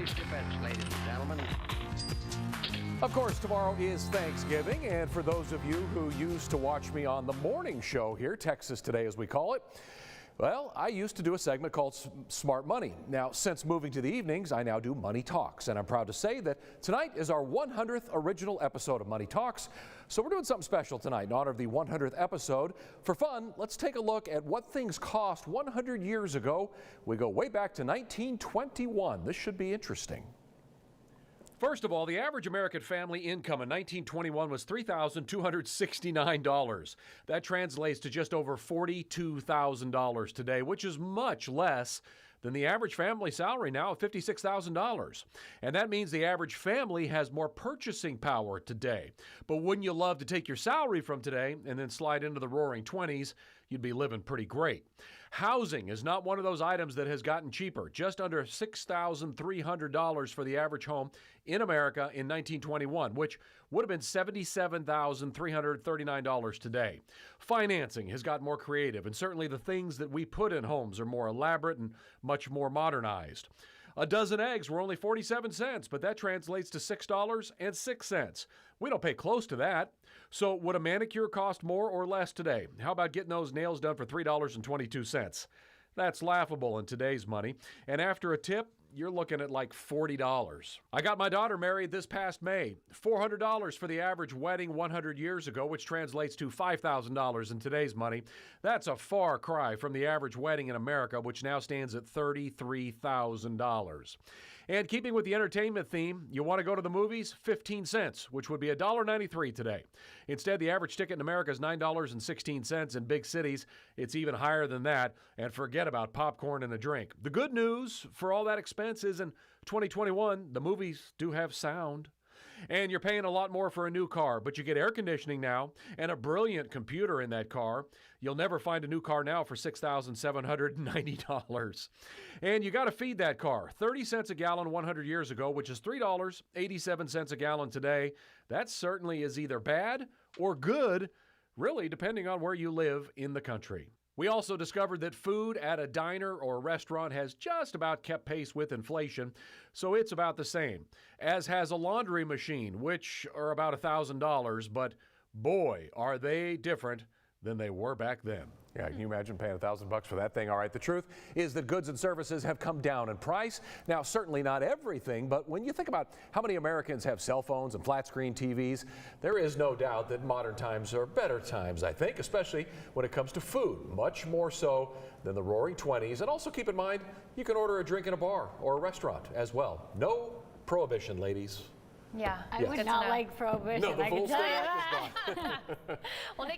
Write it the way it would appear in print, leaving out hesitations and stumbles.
British defense, ladies and gentlemen. Of course, tomorrow is Thanksgiving, and for those of you who used to watch me on the morning show here, Texas Today as we call it, well, I used to do a segment called Smart Money. Now, since moving to the evenings, I now do Money Talks, and I'm proud to say that tonight is our 100th original episode of Money Talks. So we're doing something special tonight in honor of the 100th episode. For fun, let's take a look at what things cost 100 years ago. We go way back to 1921. This should be interesting. First of all, the average American family income in 1921 was $3,269. That translates to just over $42,000 today, which is much less than the average family salary now of $56,000. And that means the average family has more purchasing power today. But wouldn't you love to take your salary from today and then slide into the roaring 20s? You'd be living pretty great. Housing is not one of those items that has gotten cheaper. Just under $6,300 for the average home in America in 1921, which would have been $77,339 today. Financing has gotten more creative, and certainly the things that we put in homes are more elaborate and much more modernized. A dozen eggs were only 47 cents, but that translates to $6.06. We don't pay close to that. So would a manicure cost more or less today? How about getting those nails done for $3.22? That's laughable in today's money. And after a tip, you're looking at like $40. I got my daughter married this past May. $400 for the average wedding 100 years ago, which translates to $5,000 in today's money. That's a far cry from the average wedding in America, which now stands at $33,000. And keeping with the entertainment theme, you want to go to the movies? 15 cents, which would be $1.93 today. Instead, the average ticket in America is $9.16. In big cities, it's even higher than that. And forget about popcorn and a drink. The good news for all that expense is in 2021, the movies do have sound. And you're paying a lot more for a new car, but you get air conditioning now and a brilliant computer in that car. You'll never find a new car now for $6,790. And you got to feed that car. 30 cents a gallon 100 years ago, which is $3.87 a gallon today. That certainly is either bad or good, really, depending on where you live in the country. We also discovered that food at a diner or restaurant has just about kept pace with inflation, so it's about the same, as has a laundry machine, which are about $1,000, but boy, are they different than they were back then. Yeah, can you imagine paying $1,000 for that thing? All right, the truth is that goods and services have come down in price. Now, certainly not everything, but when you think about how many Americans have cell phones and flat screen TVs, there is no doubt that modern times are better times, I think, especially when it comes to food, much more so than the roaring 20s. And also keep in mind, you can order a drink in a bar or a restaurant as well. No prohibition, ladies. Yeah, I would not like prohibition. No, the I full can tell you stop that. is gone. well, Nick